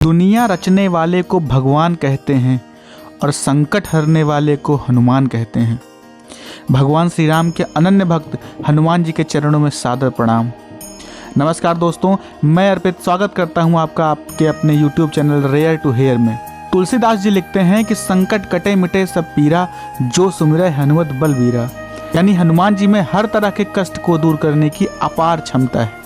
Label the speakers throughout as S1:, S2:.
S1: दुनिया रचने वाले को भगवान कहते हैं और संकट हरने वाले को हनुमान कहते हैं। भगवान श्री राम के अनन्य भक्त हनुमान जी के चरणों में सादर प्रणाम। नमस्कार दोस्तों, मैं अर्पित स्वागत करता हूं आपका आपके अपने YouTube channel rare to hear में। तुलसीदास जी लिखते हैं कि संकट कटे मिटे सब पीरा, जो सुमिरै हनुमत बलबीरा। यानी हनुमान जी में हर तरह के कष्ट को दूर करने की अपार क्षमता है।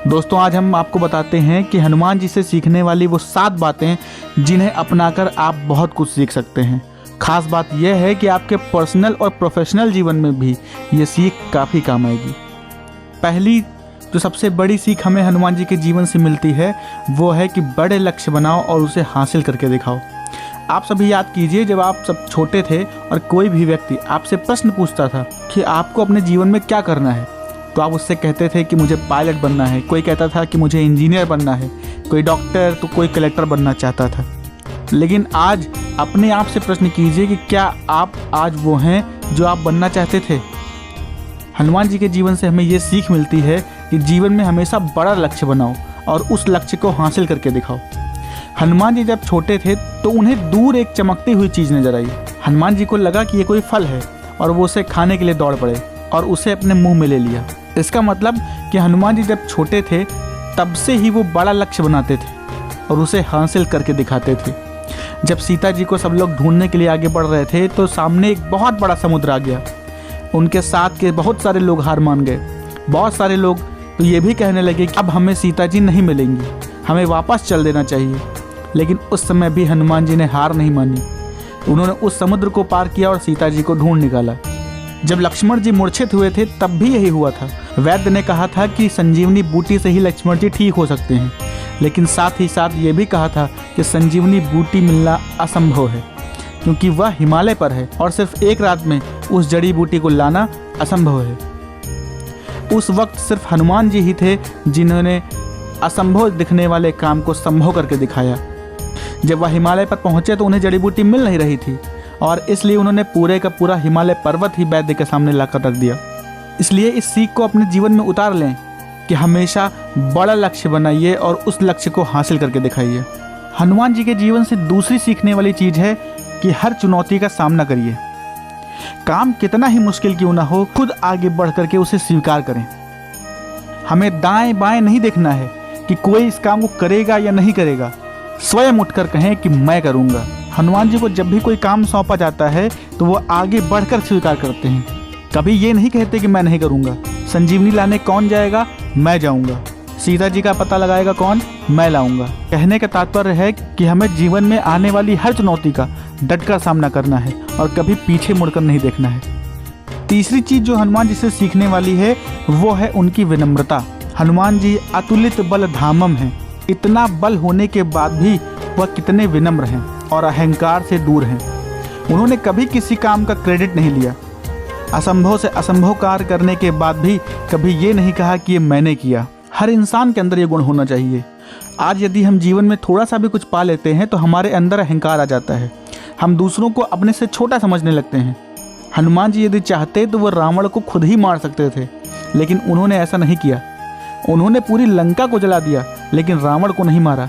S1: दोस्तों, आज हम आपको बताते हैं कि हनुमान जी से सीखने वाली वो 7 बातें जिन्हें अपनाकर आप बहुत कुछ सीख सकते हैं। खास बात यह है कि आपके पर्सनल और प्रोफेशनल जीवन में भी ये सीख काफ़ी काम आएगी। पहली जो सबसे बड़ी सीख हमें हनुमान जी के जीवन से मिलती है वो है कि बड़े लक्ष्य बनाओ और उसे हासिल करके दिखाओ। आप सभी याद कीजिए, जब आप सब छोटे थे और कोई भी व्यक्ति आपसे प्रश्न पूछता था कि आपको अपने जीवन में क्या करना है, तो आप उससे कहते थे कि मुझे पायलट बनना है, कोई कहता था कि मुझे इंजीनियर बनना है, कोई डॉक्टर, तो कोई कलेक्टर बनना चाहता था। लेकिन आज अपने आप से प्रश्न कीजिए कि क्या आप आज वो हैं जो आप बनना चाहते थे। हनुमान जी के जीवन से हमें ये सीख मिलती है कि जीवन में हमेशा बड़ा लक्ष्य बनाओ और उस लक्ष्य को हासिल करके दिखाओ। हनुमान जी जब छोटे थे तो उन्हें दूर एक चमकती हुई चीज़ नजर आई। हनुमान जी को लगा कि ये कोई फल है और वो उसे खाने के लिए दौड़ पड़े और उसे अपने मुंह में ले लिया। इसका मतलब कि हनुमान जी जब छोटे थे तब से ही वो बड़ा लक्ष्य बनाते थे और उसे हासिल करके दिखाते थे। जब सीता जी को सब लोग ढूंढने के लिए आगे बढ़ रहे थे तो सामने एक बहुत बड़ा समुद्र आ गया। उनके साथ के बहुत सारे लोग हार मान गए। बहुत सारे लोग तो ये भी कहने लगे कि अब हमें सीता जी नहीं मिलेंगी, हमें वापस चल देना चाहिए। लेकिन उस समय भी हनुमान जी ने हार नहीं मानी। उन्होंने उस समुद्र को पार किया और सीता जी को ढूंढ निकाला। जब लक्ष्मण जी मूर्छित हुए थे तब भी यही हुआ था। वैद्य ने कहा था कि संजीवनी बूटी से ही लक्ष्मण जी ठीक हो सकते हैं, लेकिन साथ ही साथ ये भी कहा था कि संजीवनी बूटी मिलना असंभव है, क्योंकि वह हिमालय पर है और सिर्फ एक रात में उस जड़ी बूटी को लाना असंभव है। उस वक्त सिर्फ हनुमान जी ही थे जिन्होंने असंभव दिखने वाले काम को संभव करके दिखाया। जब वह हिमालय पर पहुंचे तो उन्हें जड़ी बूटी मिल नहीं रही थी और इसलिए उन्होंने पूरे का पूरा हिमालय पर्वत ही वैद्य के सामने लाकर रख दिया। इसलिए इस सीख को अपने जीवन में उतार लें कि हमेशा बड़ा लक्ष्य बनाइए और उस लक्ष्य को हासिल करके दिखाइए। हनुमान जी के जीवन से दूसरी सीखने वाली चीज़ है कि हर चुनौती का सामना करिए। काम कितना ही मुश्किल क्यों ना हो, खुद आगे बढ़ करके उसे स्वीकार करें। हमें दाएं बाएं नहीं देखना है कि कोई इस काम को करेगा या नहीं करेगा। स्वयं उठकर कहें कि मैं करूँगा। हनुमान जी को जब भी कोई काम सौंपा जाता है तो वो आगे बढ़कर स्वीकार करते हैं। कभी ये नहीं कहते कि मैं नहीं करूँगा। संजीवनी लाने कौन जाएगा? मैं जाऊँगा। सीता जी का पता लगाएगा कौन? मैं लाऊंगा। कहने का तात्पर्य है कि हमें जीवन में आने वाली हर चुनौती का डटकर सामना करना है और कभी पीछे मुड़कर नहीं देखना है। तीसरी चीज़ जो हनुमान जी से सीखने वाली है वो है उनकी विनम्रता। हनुमान जी अतुलित बल धामम हैं। इतना बल होने के बाद भी वह कितने विनम्र हैं और अहंकार से दूर हैं। उन्होंने कभी किसी काम का क्रेडिट नहीं लिया। असंभव से असंभव कार्य करने के बाद भी कभी ये नहीं कहा कि ये मैंने किया। हर इंसान के अंदर ये गुण होना चाहिए। आज यदि हम जीवन में थोड़ा सा भी कुछ पा लेते हैं तो हमारे अंदर अहंकार आ जाता है। हम दूसरों को अपने से छोटा समझने लगते हैं। हनुमान जी यदि चाहते तो वो रावण को खुद ही मार सकते थे, लेकिन उन्होंने ऐसा नहीं किया। उन्होंने पूरी लंका को जला दिया लेकिन रावण को नहीं मारा,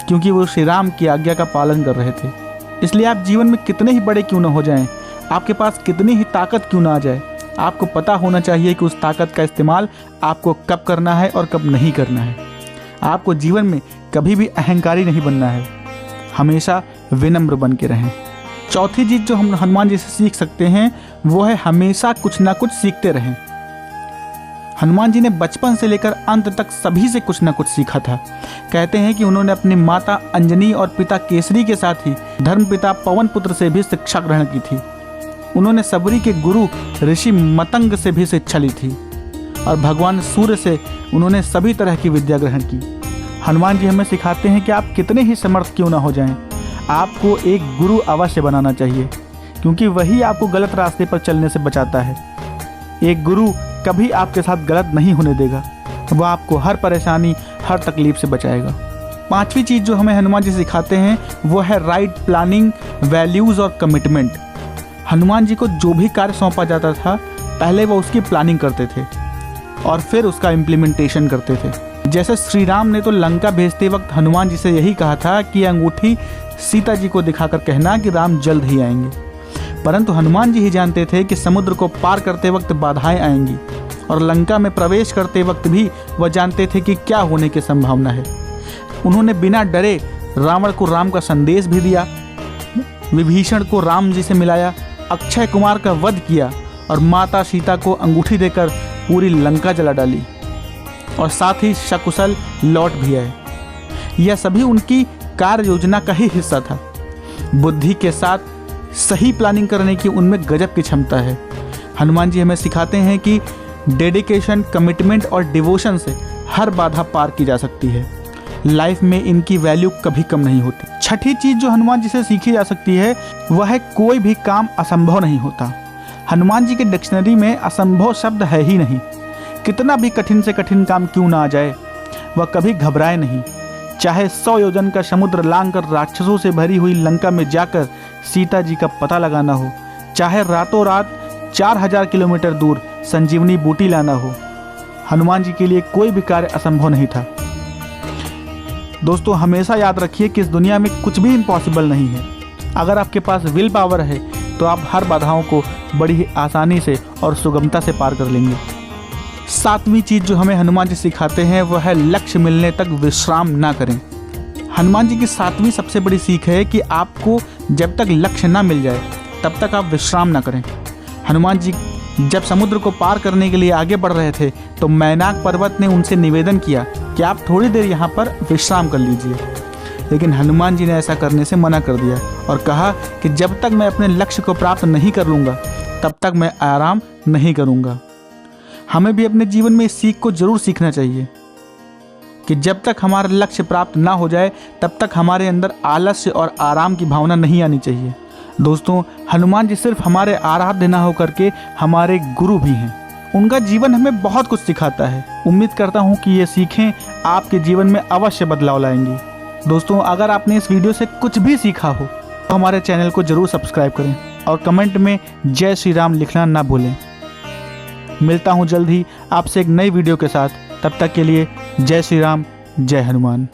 S1: क्योंकि वो श्री राम की आज्ञा का पालन कर रहे थे। इसलिए आप जीवन में कितने ही बड़े क्यों ना हो जाएं, आपके पास कितनी ही ताकत क्यों ना आ जाए, आपको पता होना चाहिए कि उस ताकत का इस्तेमाल आपको कब करना है और कब नहीं करना है। आपको जीवन में कभी भी अहंकारी नहीं बनना है, हमेशा विनम्र बन के रहें। चौथी चीज़ जो हम हनुमान जी से सीख सकते हैं वो है हमेशा कुछ ना कुछ सीखते रहें। हनुमान जी ने बचपन से लेकर अंत तक सभी से कुछ ना कुछ सीखा था। कहते हैं कि उन्होंने अपनी माता अंजनी और पिता केसरी के साथ ही धर्मपिता पवन पुत्र से भी शिक्षा ग्रहण की थी। उन्होंने सबरी के गुरु ऋषि मतंग से भी शिक्षा ली थी और भगवान सूर्य से उन्होंने सभी तरह की विद्या ग्रहण की। हनुमान जी हमें सिखाते हैं कि आप कितने ही समर्थ क्यों ना हो जाएं, आपको एक गुरु अवश्य बनाना चाहिए, क्योंकि वही आपको गलत रास्ते पर चलने से बचाता है। एक गुरु कभी आपके साथ गलत नहीं होने देगा, वह आपको हर परेशानी हर तकलीफ से बचाएगा। पांचवी चीज़ जो हमें हनुमान जी सिखाते हैं वो है राइट प्लानिंग, वैल्यूज़ और कमिटमेंट। हनुमान जी को जो भी कार्य सौंपा जाता था पहले वो उसकी प्लानिंग करते थे और फिर उसका इम्प्लीमेंटेशन करते थे। जैसे श्री राम ने तो लंका भेजते वक्त हनुमान जी से यही कहा था कि अंगूठी सीता जी को दिखाकर कहना कि राम जल्द ही आएंगे, परंतु हनुमान जी ही जानते थे कि समुद्र को पार करते वक्त बाधाएं आएंगी और लंका में प्रवेश करते वक्त भी वह जानते थे कि क्या होने की संभावना है। उन्होंने बिना डरे रावण को राम का संदेश भी दिया, विभीषण को राम जी से मिलाया, अक्षय कुमार का वध किया और माता सीता को अंगूठी देकर पूरी लंका जला डाली और साथ ही सकुशल लौट भी आए। यह सभी उनकी कार्य योजना का ही हिस्सा था। बुद्धि के साथ सही प्लानिंग करने की उनमें गजब की क्षमता है। हनुमान जी हमें सिखाते हैं कि डेडिकेशन, कमिटमेंट और डिवोशन से हर बाधा पार की जा सकती है। लाइफ में इनकी वैल्यू कभी कम नहीं होती। छठी चीज जो हनुमान जी से सीखी जा सकती है वह है कोई भी काम असंभव नहीं होता। हनुमान जी के डिक्शनरी में असंभव शब्द है ही नहीं। कितना भी कठिन से कठिन काम क्यों ना आ जाए, वह कभी घबराए नहीं। चाहे 100 योजन का समुद्र लांघकर राक्षसों से भरी हुई लंका में जाकर सीता जी का पता लगाना हो, चाहे रातों रात 4000 किलोमीटर दूर संजीवनी बूटी लाना हो, हनुमान जी के लिए कोई भी कार्य असंभव नहीं था। दोस्तों, हमेशा याद रखिए कि इस दुनिया में कुछ भी इम्पॉसिबल नहीं है। अगर आपके पास विल पावर है तो आप हर बाधाओं को बड़ी ही आसानी से और सुगमता से पार कर लेंगे। 7वीं चीज़ जो हमें हनुमान जी सिखाते हैं वह है लक्ष्य मिलने तक विश्राम ना करें। हनुमान जी की 7वीं सबसे बड़ी सीख है कि आपको जब तक लक्ष्य ना मिल जाए तब तक आप विश्राम ना करें। हनुमान जी जब समुद्र को पार करने के लिए आगे बढ़ रहे थे तो मैनाक पर्वत ने उनसे निवेदन किया कि आप थोड़ी देर यहाँ पर विश्राम कर लीजिए, लेकिन हनुमान जी ने ऐसा करने से मना कर दिया और कहा कि जब तक मैं अपने लक्ष्य को प्राप्त नहीं कर लूँगा तब तक मैं आराम नहीं करूँगा। हमें भी अपने जीवन में इस सीख को जरूर सीखना चाहिए कि जब तक हमारा लक्ष्य प्राप्त ना हो जाए तब तक हमारे अंदर आलस्य और आराम की भावना नहीं आनी चाहिए। दोस्तों, हनुमान जी सिर्फ हमारे आराध्य न होकर के हमारे गुरु भी हैं। उनका जीवन हमें बहुत कुछ सिखाता है। उम्मीद करता हूँ कि ये सीखें आपके जीवन में अवश्य बदलाव लाएंगी। दोस्तों, अगर आपने इस वीडियो से कुछ भी सीखा हो तो हमारे चैनल को जरूर सब्सक्राइब करें और कमेंट में जय श्री राम लिखना ना भूलें। मिलता हूँ जल्द ही आपसे एक नई वीडियो के साथ। तब तक के लिए जय श्री राम, जय हनुमान।